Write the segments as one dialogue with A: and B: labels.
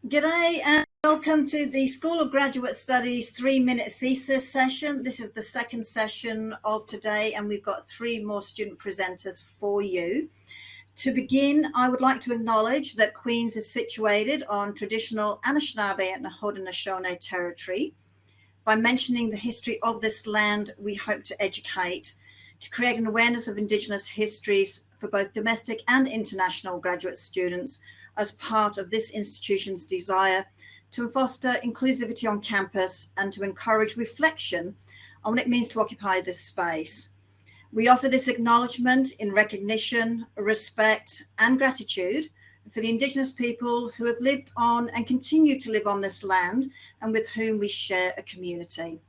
A: G'day and welcome to the School of Graduate Studies 3-minute thesis session. This is the second session of today and we've got 3 more student presenters for you. To begin, I would like to acknowledge that Queen's is situated on traditional Anishinaabe and Haudenosaunee territory. By mentioning the history of this land, we hope to educate, to create an awareness of Indigenous histories for both domestic and international graduate students as part of this institution's desire to foster inclusivity on campus and to encourage reflection on what it means to occupy this space. We offer this acknowledgement in recognition, respect, and gratitude for the Indigenous people who have lived on and continue to live on this land and with whom we share a community.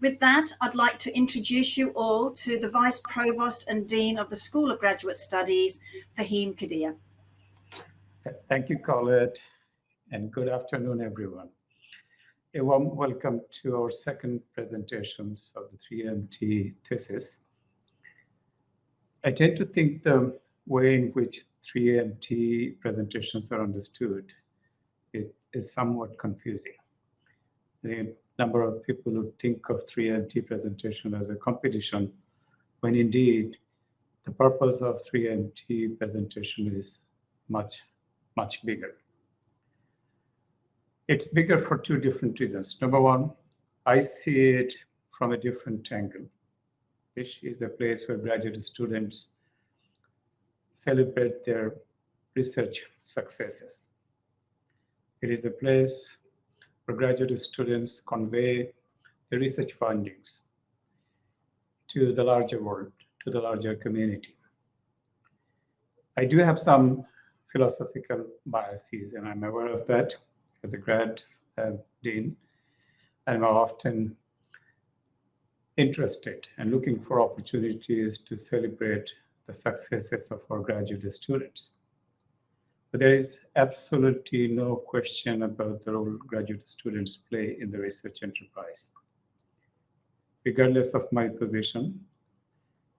A: With that, I'd like to introduce you all to the Vice Provost and Dean of the School of Graduate Studies, Fahim Kadir.
B: Thank you, Colette, and good afternoon, everyone. A warm welcome to our second presentations of the 3MT thesis. I tend to think the way in which 3MT presentations are understood is somewhat confusing. The number of people who think of 3MT presentation as a competition, when indeed the purpose of 3MT presentation is much bigger. It's bigger for 2 different reasons. Number one, I see it from a different angle. This is a place where graduate students celebrate their research successes. It is a place where graduate students convey the research findings to the larger world, to the larger community. I do have some philosophical biases, and I'm aware of that as a grad dean. I'm often interested and looking for opportunities to celebrate the successes of our graduate students. But there is absolutely no question about the role graduate students play in the research enterprise. Regardless of my position,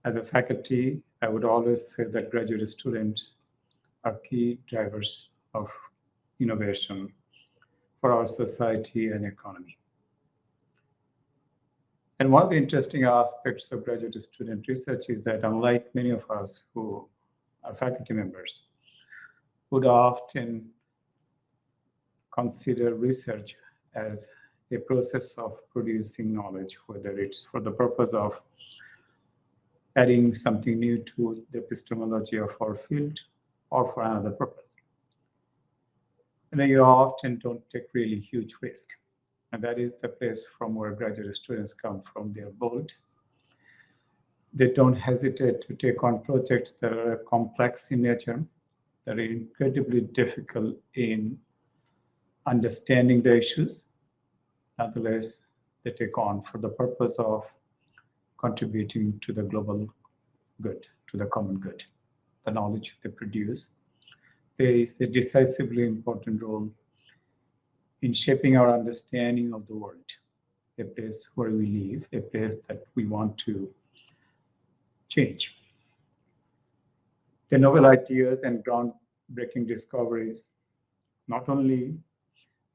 B: as a faculty, I would always say that graduate students are key drivers of innovation for our society and economy. And one of the interesting aspects of graduate student research is that unlike many of us who are faculty members, would often consider research as a process of producing knowledge, whether it's for the purpose of adding something new to the epistemology of our field or for another purpose. And then you often don't take really huge risk. And that is the place from where graduate students come from. They're bold. They don't hesitate to take on projects that are complex in nature, that are incredibly difficult in understanding the issues. Nonetheless, they take on for the purpose of contributing to the global good, to the common good. The knowledge they produce plays a decisively important role in shaping our understanding of the world, a place where we live, a place that we want to change. The novel ideas and groundbreaking discoveries not only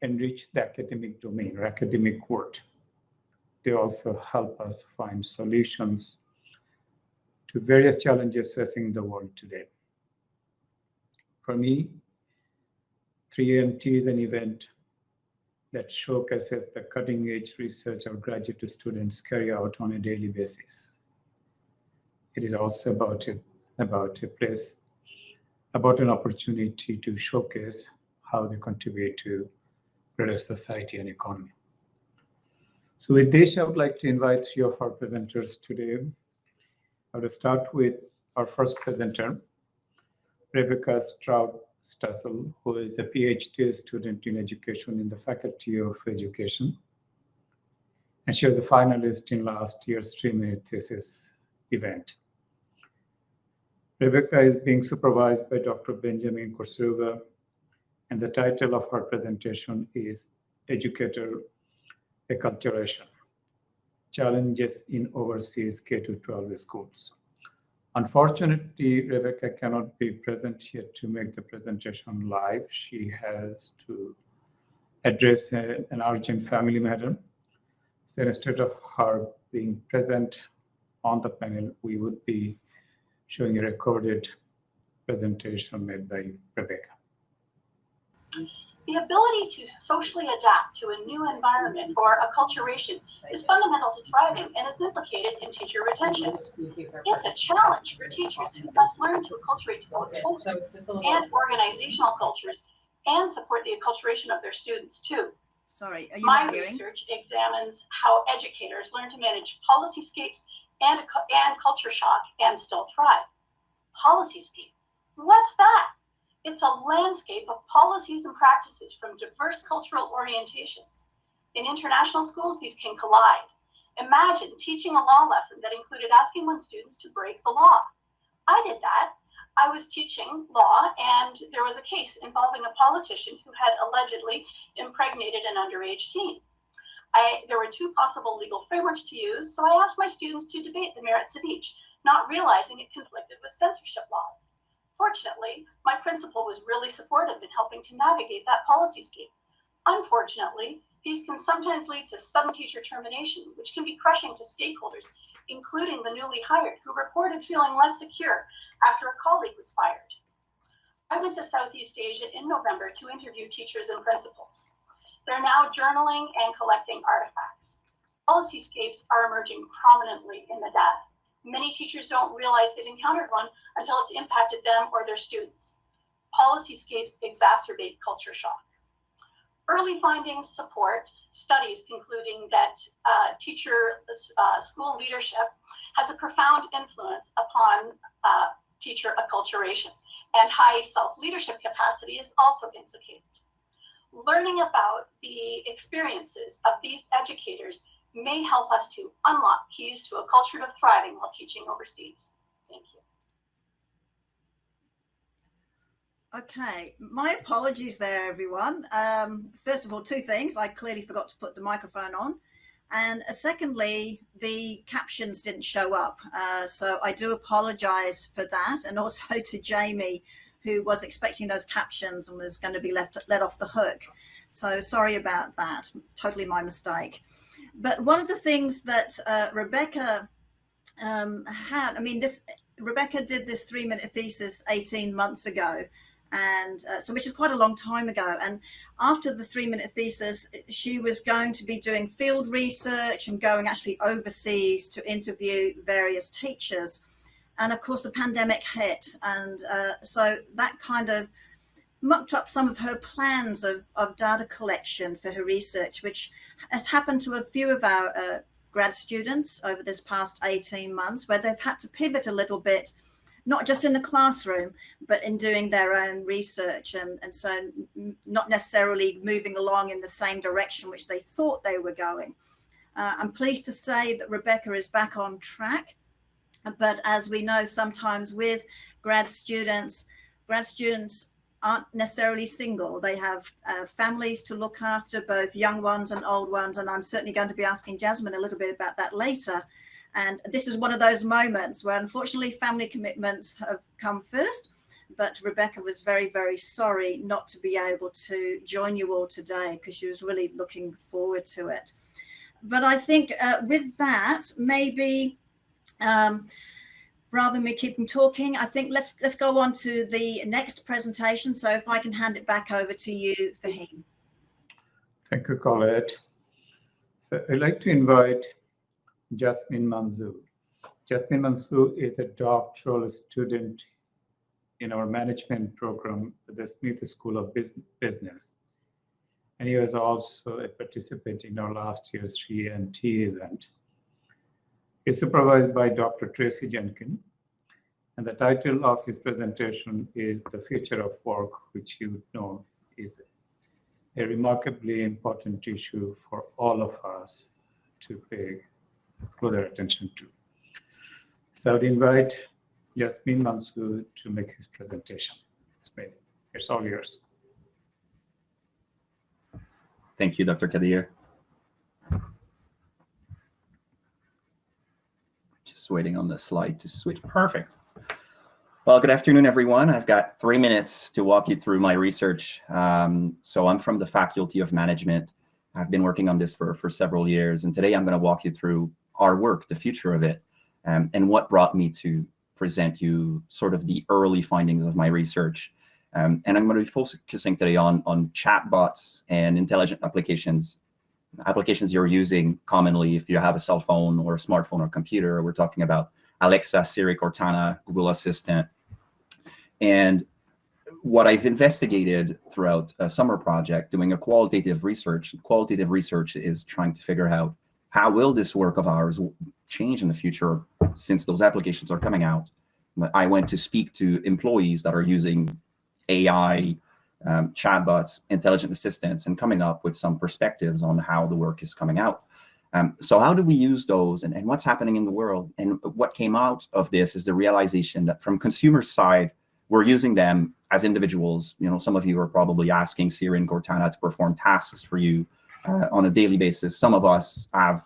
B: enrich the academic domain or academic world, they also help us find solutions to various challenges facing the world today. For me, 3MT is an event that showcases the cutting-edge research our graduate students carry out on a daily basis. It is also about a place, about an opportunity to showcase how they contribute to better society and economy. So with this, I would like to invite 3 of our presenters today. I will start with our first presenter, Rebecca Strout Stassel, who is a PhD student in education in the Faculty of Education. And she was a finalist in last year's 3-minute thesis event. Rebecca is being supervised by Dr. Benjamin Korsruva, and the title of her presentation is Educator Acculturation: Challenges in Overseas K-12 Schools. Unfortunately, Rebecca cannot be present here to make the presentation live. She has to address an urgent family matter. So instead of her being present on the panel, we would be showing a recorded presentation made by Rebecca.
C: The ability to socially adapt to a new environment or acculturation is fundamental to thriving and is implicated in teacher retention. It's a challenge for teachers who must learn to acculturate to both host and organizational cultures and support the acculturation of their students too.
A: Sorry, are you
C: My
A: not hearing?
C: research examines how educators learn to manage policyscapes and culture shock and still thrive. Policyscape, what's that? It's a landscape of policies and practices from diverse cultural orientations. In international schools, these can collide. Imagine teaching a law lesson that included asking one students to break the law. I did that. I was teaching law, and there was a case involving a politician who had allegedly impregnated an underage teen. There were two possible legal frameworks to use, so I asked my students to debate the merits of each, not realizing it conflicted with censorship laws. Fortunately, my principal was really supportive in helping to navigate that policyscape. Unfortunately, these can sometimes lead to sudden teacher termination, which can be crushing to stakeholders, including the newly hired, who reported feeling less secure after a colleague was fired. I went to Southeast Asia in November to interview teachers and principals. They're now journaling and collecting artifacts. Policyscapes are emerging prominently in the data. Many teachers don't realize they've encountered one until it's impacted them or their students. Policyscapes exacerbate culture shock. Early findings support studies concluding that school leadership has a profound influence upon teacher acculturation, and high self-leadership capacity is also implicated. Learning about the experiences of these educators may help us to unlock keys to a culture of thriving while teaching overseas. Thank you.
A: Okay, my apologies there, everyone. First of all, two things. I clearly forgot to put the microphone on. And secondly, the captions didn't show up. So I do apologize for that. And also to Jamie, who was expecting those captions and was going to be let off the hook. So sorry about that. Totally my mistake. But one of the things that Rebecca had, Rebecca did this 3-minute thesis 18 months ago. And so, which is quite a long time ago. And after the 3-minute thesis, she was going to be doing field research and going actually overseas to interview various teachers. And of course, the pandemic hit. And so that kind of mucked up some of her plans of data collection for her research, which has happened to a few of our grad students over this past 18 months, where they've had to pivot a little bit, not just in the classroom, but in doing their own research. And so not necessarily moving along in the same direction which they thought they were going. I'm pleased to say that Rebecca is back on track. But as we know, sometimes with grad students aren't necessarily single. They have families to look after, both young ones and old ones. And I'm certainly going to be asking Jasmine a little bit about that later. And this is one of those moments where unfortunately family commitments have come first, but Rebecca was very, very sorry not to be able to join you all today because she was really looking forward to it. But I think with that, maybe rather than me keeping talking, I think let's go on to the next presentation. So if I can hand it back over to you, Fahim.
B: Thank you, Colette. So I'd like to invite Jasmine Munzu. Jasmine Munzu is a doctoral student in our management program at the Smith School of Business. And he was also a participant in our last year's 3NT event. It's supervised by Dr. Tracy Jenkins. And the title of his presentation is The Future of Work, which you know is a remarkably important issue for all of us to pay further attention to. So I would invite Jasmine Munzu to make his presentation. Jasmine, it's all yours.
D: Thank you, Dr. Kadir. Just wait. waiting on the slide to switch. Perfect. Well, good afternoon, everyone. I've got 3 minutes to walk you through my research. So I'm from the Faculty of Management. I've been working on this for several years, and today I'm going to walk you through our work, the future of it, and what brought me to present you sort of the early findings of my research. And I'm going to be focusing today on chatbots and intelligent applications you're using commonly if you have a cell phone or a smartphone or computer. We're talking about Alexa, Siri, Cortana, Google Assistant. And what I've investigated throughout a summer project doing a qualitative research is trying to figure out how will this work of ours change in the future since those applications are coming out. I went to speak to employees that are using AI, chatbots, intelligent assistants, and coming up with some perspectives on how the work is coming out. So how do we use those, and what's happening in the world? And what came out of this is the realization that from consumer side, we're using them as individuals. You know, some of you are probably asking Siri and Cortana to perform tasks for you on a daily basis. Some of us have,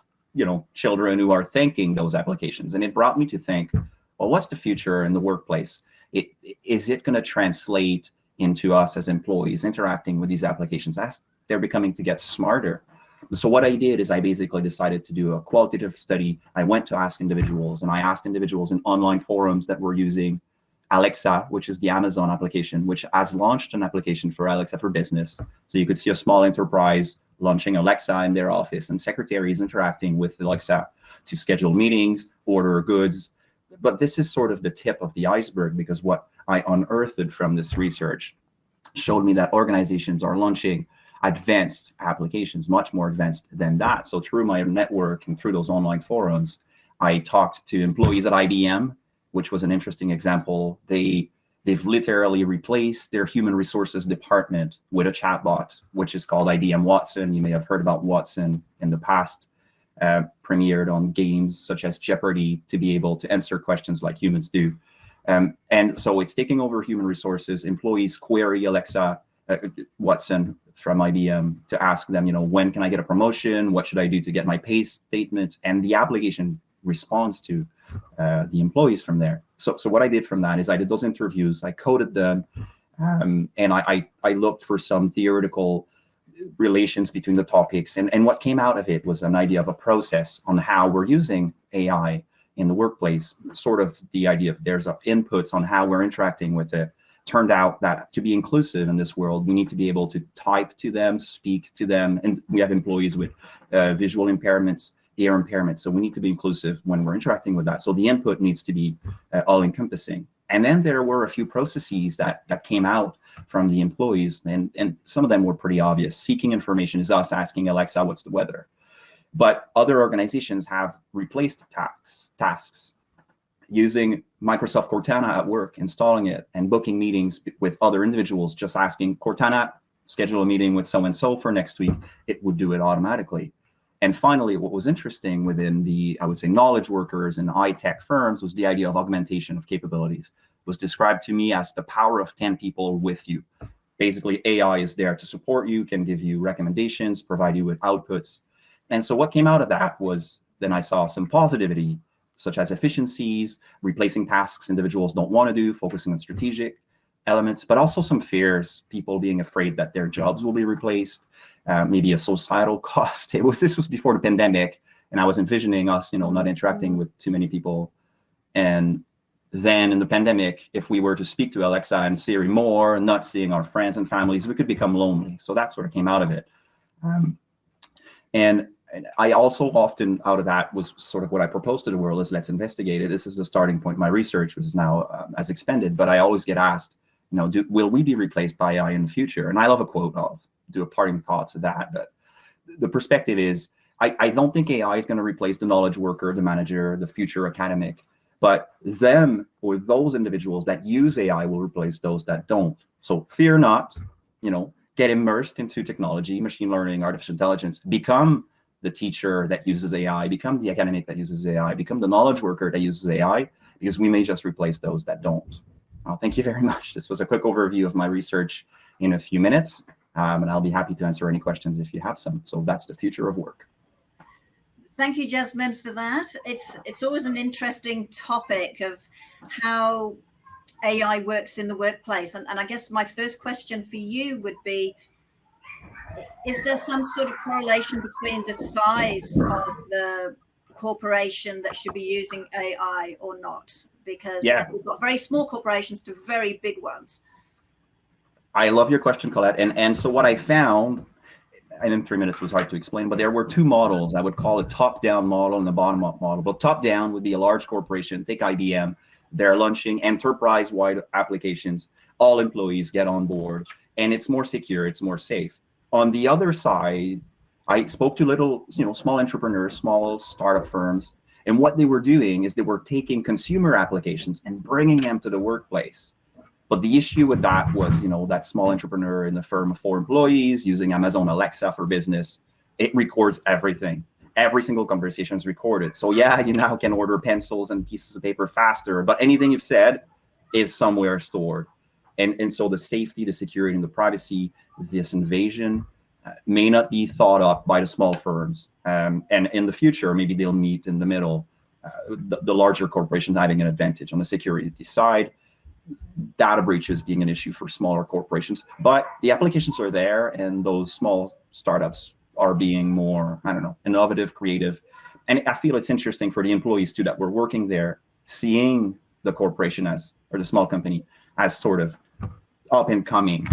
D: children who are thanking those applications. And it brought me to think, well, what's the future in the workplace? Is it going to translate into us as employees interacting with these applications as they're becoming to get smarter? So what I did is I basically decided to do a qualitative study. I went to ask individuals, and I asked individuals in online forums that were using Alexa, which is the Amazon application, which has launched an application for Alexa for Business. So you could see a small enterprise launching Alexa in their office, and secretaries interacting with Alexa to schedule meetings, order goods. But this is sort of the tip of the iceberg, because what I unearthed from this research showed me that organizations are launching advanced applications, much more advanced than that. So through my network and through those online forums, I talked to employees at IBM, which was an interesting example. They've literally replaced their human resources department with a chatbot, which is called IBM Watson. You may have heard about Watson in the past. Premiered on games such as Jeopardy to be able to answer questions like humans do. And so it's taking over human resources. Employees query Alexa, Watson from IBM to ask them, when can I get a promotion? What should I do to get my pay statement? And the application responds to the employees from there. So what I did from that is I did those interviews, I coded them, and I looked for some theoretical relations between the topics. And what came out of it was an idea of a process on how we're using AI in the workplace, sort of the idea of there's inputs on how we're interacting with it. Turned out that to be inclusive in this world, we need to be able to type to them, speak to them. And we have employees with visual impairments, ear impairments. So we need to be inclusive when we're interacting with that. So the input needs to be all encompassing. And then there were a few processes that came out from the employees, and some of them were pretty obvious. Seeking information is us asking Alexa, what's the weather? But other organizations have replaced tasks using Microsoft Cortana at work, installing it, and booking meetings with other individuals, just asking Cortana, schedule a meeting with so-and-so for next week. It would do it automatically. And finally, what was interesting within the, I would say, knowledge workers and high-tech firms was the idea of augmentation of capabilities. It was described to me as the power of 10 people with you. Basically, AI is there to support you, can give you recommendations, provide you with outputs. And so what came out of that was then I saw some positivity, such as efficiencies, replacing tasks individuals don't want to do, focusing on strategic elements, but also some fears, people being afraid that their jobs will be replaced, maybe a societal cost. This was before the pandemic, and I was envisioning us, not interacting with too many people. And then in the pandemic, if we were to speak to Alexa and Siri more and not seeing our friends and families, we could become lonely. So that sort of came out of it. And I also often out of that was sort of what I proposed to the world is let's investigate it. This is the starting point. My research was now as expanded, but I always get asked, will we be replaced by AI in the future? And I love a quote. I'll do a parting thoughts of that. But the perspective is, I don't think AI is going to replace the knowledge worker, the manager, the future academic, but them or those individuals that use AI will replace those that don't. So fear not, get immersed into technology, machine learning, artificial intelligence, become the teacher that uses AI, become the academic that uses AI, become the knowledge worker that uses AI, because we may just replace those that don't. Thank you very much. This was a quick overview of my research in a few minutes, and I'll be happy to answer any questions if you have some. So that's the future of work.
A: Thank you, Jasmine, for that. It's always an interesting topic of how AI works in the workplace. And I guess my first question for you would be, is there some sort of correlation between the size of the corporation that should be using AI or not? Because we've got very small corporations to very big ones.
D: I love your question, Colette. And so what I found, and in 3 minutes was hard to explain, but there were two models. I would call a top-down model and a bottom-up model. But top-down would be a large corporation, take IBM, they're launching enterprise-wide applications, all employees get on board, and it's more secure, it's more safe. On the other side, I spoke to little, small entrepreneurs, small startup firms, and what they were doing is they were taking consumer applications and bringing them to the workplace. But the issue with that was, that small entrepreneur in the firm of 4 employees using Amazon Alexa for business, it records everything. Every single conversation is recorded. So yeah, you now can order pencils and pieces of paper faster, but anything you've said is somewhere stored. And so the safety, the security, and the privacy, this invasion may not be thought up by the small firms. And in the future, maybe they'll meet in the middle, the larger corporations having an advantage on the security side, data breaches being an issue for smaller corporations. But the applications are there, and those small startups are being more, innovative, creative. And I feel it's interesting for the employees too that were working there, seeing the corporation or the small company as sort of up and coming.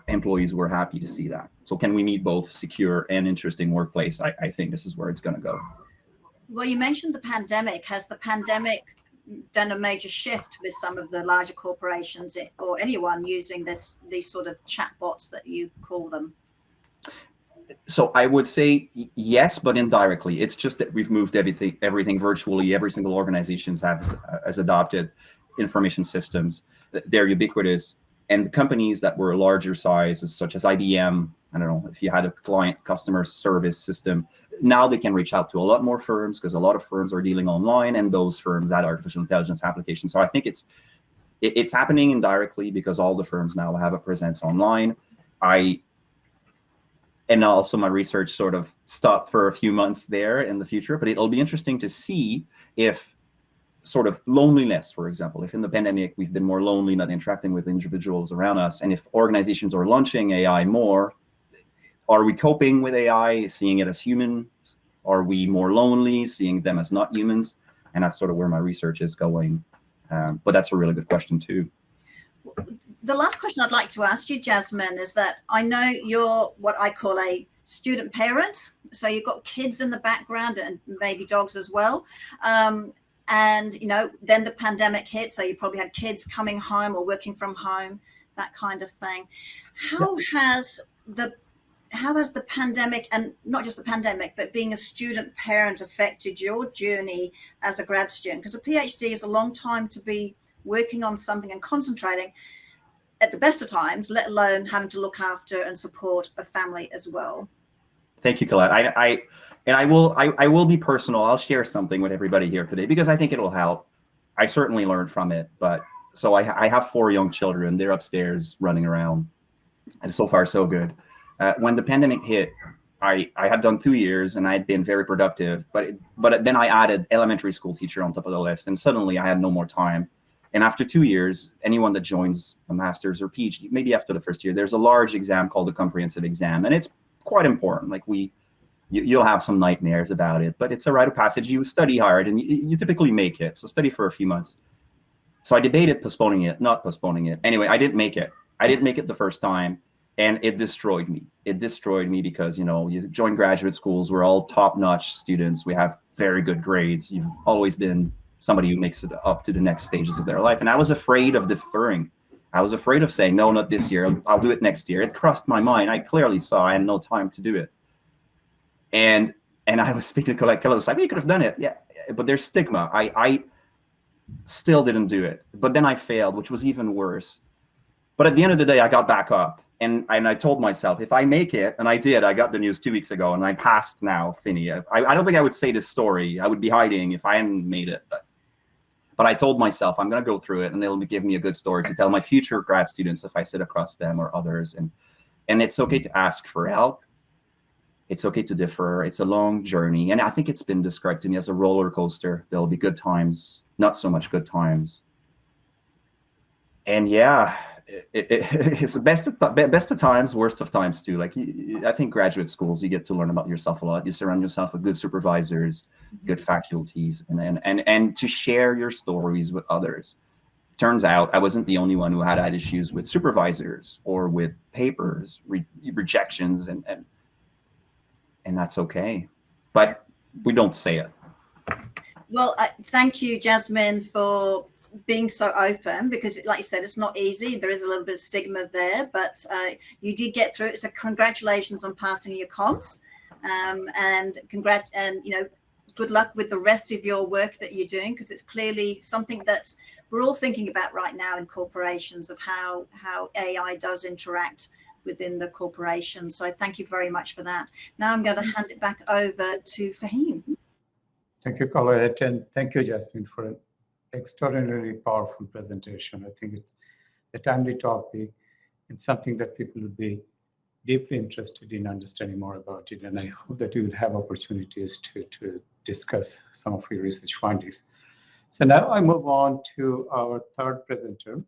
D: Employees were happy to see that. So can we meet both secure and interesting workplace? I think this is where it's going to go.
A: Well, you mentioned the pandemic. Has the pandemic done a major shift with some of the larger corporations or anyone using these sort of chatbots that you call them?
D: So I would say yes, but indirectly. It's just that we've moved everything virtually. Every single organization has adopted information systems. They're ubiquitous. And the companies that were larger sizes, such as IBM, I don't know, if you had a client customer service system, now they can reach out to a lot more firms because a lot of firms are dealing online, and those firms add artificial intelligence applications. So I think it's happening indirectly because all the firms now have a presence online. And also my research sort of stopped for a few months there in the future, but it'll be interesting to see if sort of loneliness, for example, if in the pandemic we've been more lonely, not interacting with individuals around us, and if organizations are launching AI more, are we coping with AI, seeing it as humans? Are we more lonely, seeing them as not humans? And that's sort of where my research is going. But that's a really good question too.
A: The last question I'd like to ask you, Jasmine, is that I know you're what I call a student parent. So you've got kids in the background and maybe dogs as well. And, then the pandemic hit. So you probably had kids coming home or working from home, that kind of thing. How has the pandemic, and not just the pandemic, but being a student parent affected your journey as a grad student? Because a PhD is a long time to be working on something and concentrating at the best of times, let alone having to look after and support a family as well.
D: Thank you, Colette. I will be personal. I'll share something with everybody here today because I think it'll help. I certainly learned from it. But so I have 4 young children. They're upstairs running around, and so far so good. When the pandemic hit, I had done 2 years and I had been very productive. But then I added elementary school teacher on top of the list, and suddenly I had no more time. And after 2 years, anyone that joins a master's or PhD, maybe after the first year, there's a large exam called the comprehensive exam, and it's quite important. Like you'll have some nightmares about it, but it's a rite of passage. You study hard and you typically make it. So study for a few months. So I debated postponing it, not postponing it. Anyway, I didn't make it. I didn't make it the first time, and it destroyed me. It destroyed me because, you join graduate schools. We're all top-notch students. We have very good grades. You've always been somebody who makes it up to the next stages of their life. And I was afraid of deferring. I was afraid of saying, no, not this year. I'll do it next year. It crossed my mind. I clearly saw I had no time to do it. And I was speaking to Colette. Colette was like, well, you could have done it. Yeah, but there's stigma. I still didn't do it. But then I failed, which was even worse. But at the end of the day, I got back up. And I told myself, if I make it, and I did, I got the news 2 weeks ago, and I passed now, Finny. I don't think I would say this story. I would be hiding if I hadn't made it. But I told myself, I'm going to go through it, and it'll give me a good story to tell my future grad students if I sit across them or others. And it's okay to ask for help. It's okay to differ. It's a long journey. And I think it's been described to me as a roller coaster. There'll be good times, not so much good times. And yeah, it's the best of times, worst of times too. Like, I think graduate schools, you get to learn about yourself a lot. You surround yourself with good supervisors, good faculties, and to share your stories with others. Turns out I wasn't the only one who had issues with supervisors or with papers, rejections, and that's okay. But we don't say it.
A: Well, thank you, Jasmine, for being so open, because like you said, it's not easy. There is a little bit of stigma there, but you did get through it. So congratulations on passing your comps, and good luck with the rest of your work that you're doing, because it's clearly something that we're all thinking about right now in corporations, of how AI does interact within the corporation. So thank you very much for that. Now I'm going to hand it back over to Fahim.
B: Thank you, Colette, and thank you, Jasmine, for an extraordinarily powerful presentation. I think it's a timely topic and something that people would be deeply interested in understanding more about it. And I hope that you will have opportunities to discuss some of your research findings. So now I move on to our third presenter.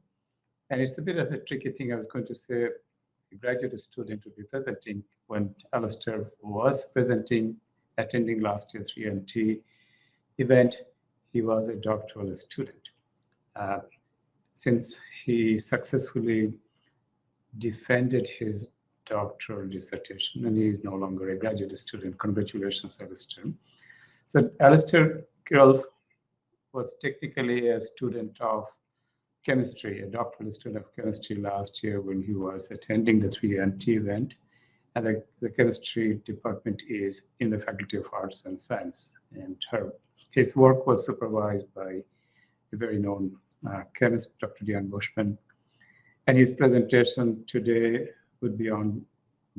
B: And it's a bit of a tricky thing. I was going to say a graduate student would be presenting. When Alistair was attending last year's 3NT event, he was a doctoral student. Since he successfully defended his doctoral dissertation, and he is no longer a graduate student. Congratulations, Alistair. So Alistair Kirolf was technically a student of chemistry, a doctoral student of chemistry last year when he was attending the 3NT event. And the chemistry department is in the Faculty of Arts and Science. And his work was supervised by a very known chemist, Dr. Diane Bushman. And his presentation today would be on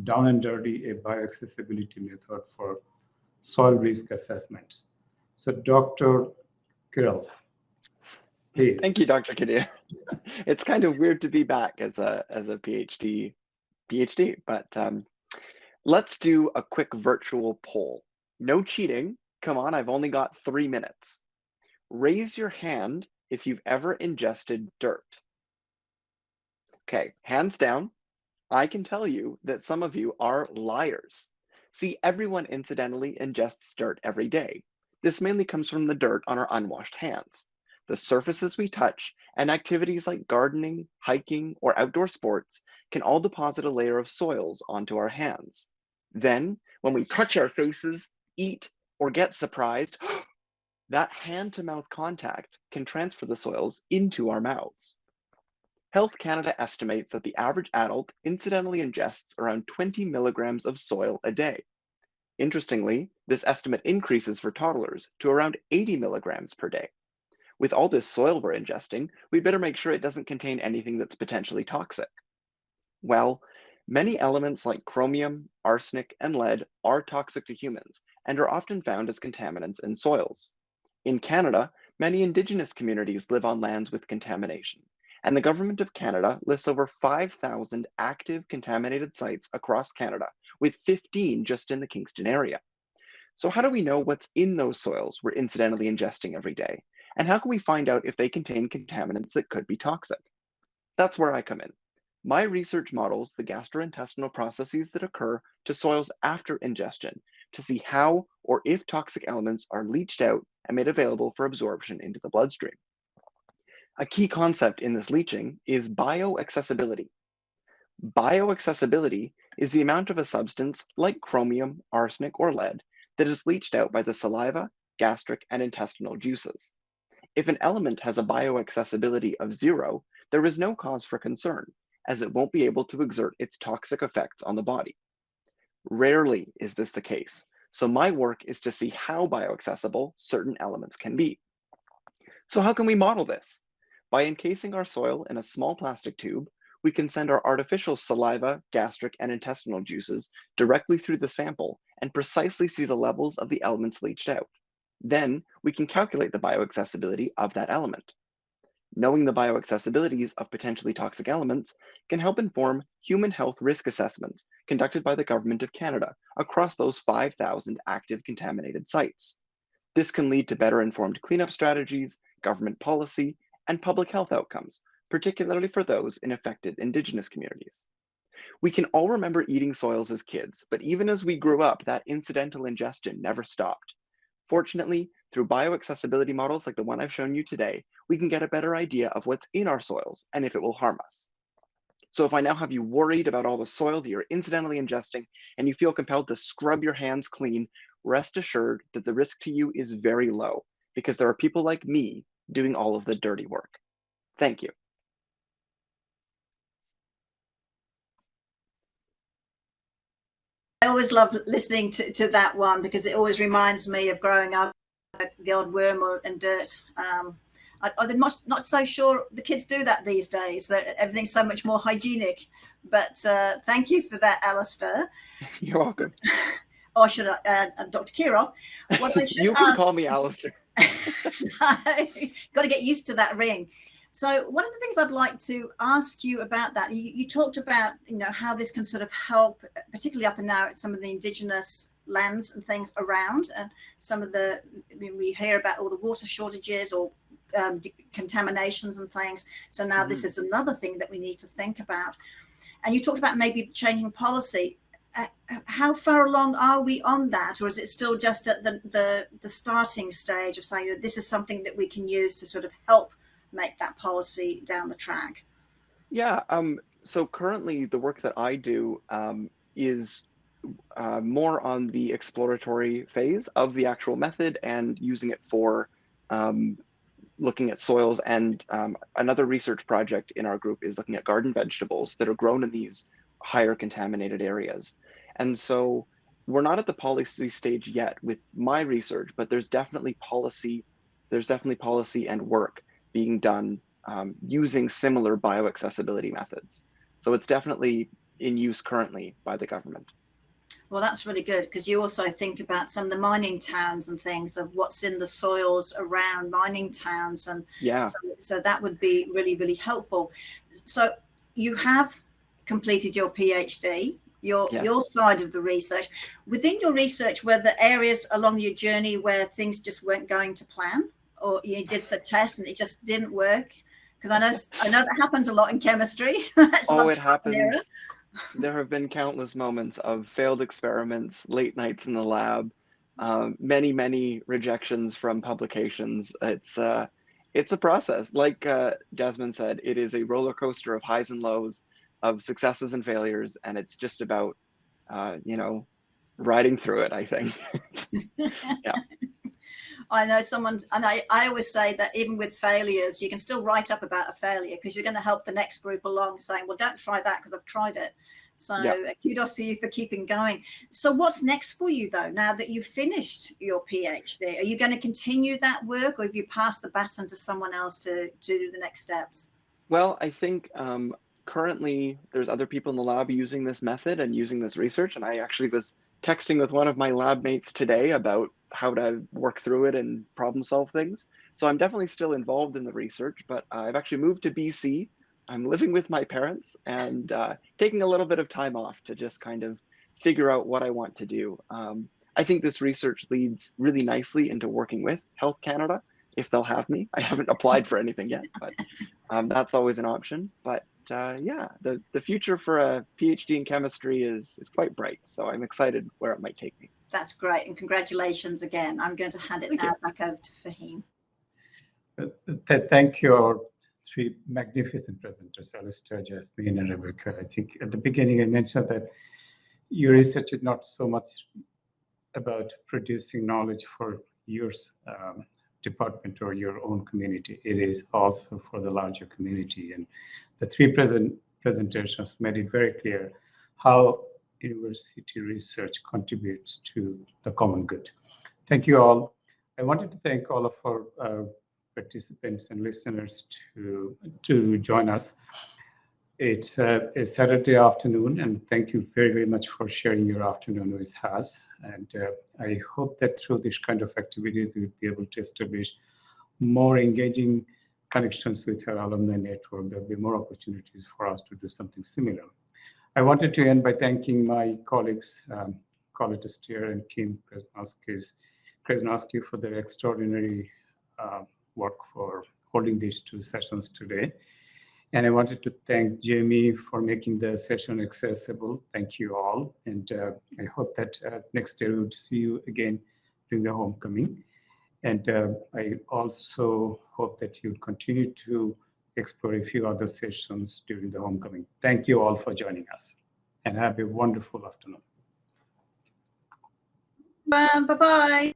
B: Down and Dirty, a bioaccessibility method for soil risk assessments. So Dr. Kirolf, please.
E: Thank you, Dr. Kadir. It's kind of weird to be back as a PhD, but let's do a quick virtual poll. No cheating. Come on, I've only got 3 minutes. Raise your hand if you've ever ingested dirt. Okay, hands down. I can tell you that some of you are liars. See, everyone incidentally ingests dirt every day. This mainly comes from the dirt on our unwashed hands. The surfaces we touch and activities like gardening, hiking, or outdoor sports can all deposit a layer of soils onto our hands. Then, when we touch our faces, eat, or get surprised, that hand-to-mouth contact can transfer the soils into our mouths. Health Canada estimates that the average adult incidentally ingests around 20 milligrams of soil a day. Interestingly, this estimate increases for toddlers to around 80 milligrams per day. With all this soil we're ingesting, we better make sure it doesn't contain anything that's potentially toxic. Well, many elements like chromium, arsenic, and lead are toxic to humans and are often found as contaminants in soils. In Canada, many Indigenous communities live on lands with contamination, and the Government of Canada lists over 5,000 active contaminated sites across Canada, with 15 just in the Kingston area. So how do we know what's in those soils we're incidentally ingesting every day? And how can we find out if they contain contaminants that could be toxic? That's where I come in. My research models the gastrointestinal processes that occur to soils after ingestion to see how or if toxic elements are leached out and made available for absorption into the bloodstream. A key concept in this leaching is bioaccessibility. Bioaccessibility is the amount of a substance like chromium, arsenic, or lead that is leached out by the saliva, gastric, and intestinal juices. If an element has a bioaccessibility of 0, there is no cause for concern, as it won't be able to exert its toxic effects on the body. Rarely is this the case, so my work is to see how bioaccessible certain elements can be. So how can we model this? By encasing our soil in a small plastic tube, we can send our artificial saliva, gastric, and intestinal juices directly through the sample and precisely see the levels of the elements leached out. Then we can calculate the bioaccessibility of that element. Knowing the bioaccessibilities of potentially toxic elements can help inform human health risk assessments conducted by the Government of Canada across those 5,000 active contaminated sites. This can lead to better informed cleanup strategies, government policy, and public health outcomes, particularly for those in affected Indigenous communities. We can all remember eating soils as kids, but even as we grew up, that incidental ingestion never stopped. Fortunately, through bioaccessibility models like the one I've shown you today, we can get a better idea of what's in our soils and if it will harm us. So if I now have you worried about all the soil that you're incidentally ingesting and you feel compelled to scrub your hands clean, rest assured that the risk to you is very low because there are people like me doing all of the dirty work. Thank you.
A: I always love listening to that one because it always reminds me of growing up, the odd worm and dirt. I'm not so sure the kids do that these days. Everything's so much more hygienic. But thank you for that, Alistair.
E: You're welcome.
A: Or should I add Dr. Kirov? What I should
E: you can call me Alistair.
A: Got to get used to that ring. So one of the things I'd like to ask you about that, you talked about, how this can sort of help, particularly up and now at some of the Indigenous lands and things around, and some of we hear about all the water shortages or contaminations and things. So now this is another thing that we need to think about. And you talked about maybe changing policy. How far along are we on that, or is it still just at the starting stage of saying this is something that we can use to sort of help make that policy down the track?
E: Yeah, so currently the work that I do is more on the exploratory phase of the actual method and using it for looking at soils. And another research project in our group is looking at garden vegetables that are grown in these higher contaminated areas. And so we're not at the policy stage yet with my research, but there's definitely policy and work being done using similar bioaccessibility methods. So it's definitely in use currently by the government.
A: Well, that's really good, because you also think about some of the mining towns and things of what's in the soils around mining towns. And
E: yeah,
A: so that would be really, really helpful. So you have completed your PhD, your side of the research. Within your research, were there areas along your journey where things just weren't going to plan, or you did a test and it just didn't work? Because I know that happens a lot in chemistry.
E: Oh, it happens. There have been countless moments of failed experiments, late nights in the lab, many rejections from publications. It's a process. Like Jasmine said, it is a roller coaster of highs and lows, of successes and failures, and it's just about riding through it, I think. Yeah.
A: I know I always say that even with failures, you can still write up about a failure, because you're going to help the next group along, saying, well, don't try that because I've tried it. So kudos to you for keeping going. So what's next for you, though, now that you've finished your PhD? Are you going to continue that work, or have you passed the baton to someone else to do the next steps?
E: Well, I think currently there's other people in the lab using this method and using this research. And I actually was texting with one of my lab mates today about how to work through it and problem solve things. So I'm definitely still involved in the research, but I've actually moved to BC. I'm living with my parents and taking a little bit of time off to just kind of figure out what I want to do. I think this research leads really nicely into working with Health Canada, if they'll have me. I haven't applied for anything yet, but that's always an option. But yeah, the future for a PhD in chemistry is quite bright. So I'm excited where it might take me.
A: That's great. And congratulations again. I'm going to hand it now back over to Fahim.
B: Thank you, our three magnificent presenters, Alistair, Jasmine, and Rebecca. I think at the beginning I mentioned that your research is not so much about producing knowledge for your department or your own community. It is also for the larger community. And the three presentations made it very clear how university research contributes to the common good. Thank you all. I wanted to thank all of our participants and listeners to join us. It's a Saturday afternoon, and thank you very, very much for sharing your afternoon with us. And I hope that through this kind of activities, we'll be able to establish more engaging connections with our alumni network, there'll be more opportunities for us to do something similar. I wanted to end by thanking my colleagues, Colette Steer and Kim Krasnowski for their extraordinary work for holding these two sessions today. And I wanted to thank Jamie for making the session accessible. Thank you all. And I hope that next year we'll see you again during the homecoming. And I also hope that you continue to explore a few other sessions during the homecoming. Thank you all for joining us, and have a wonderful afternoon.
A: Bye-bye.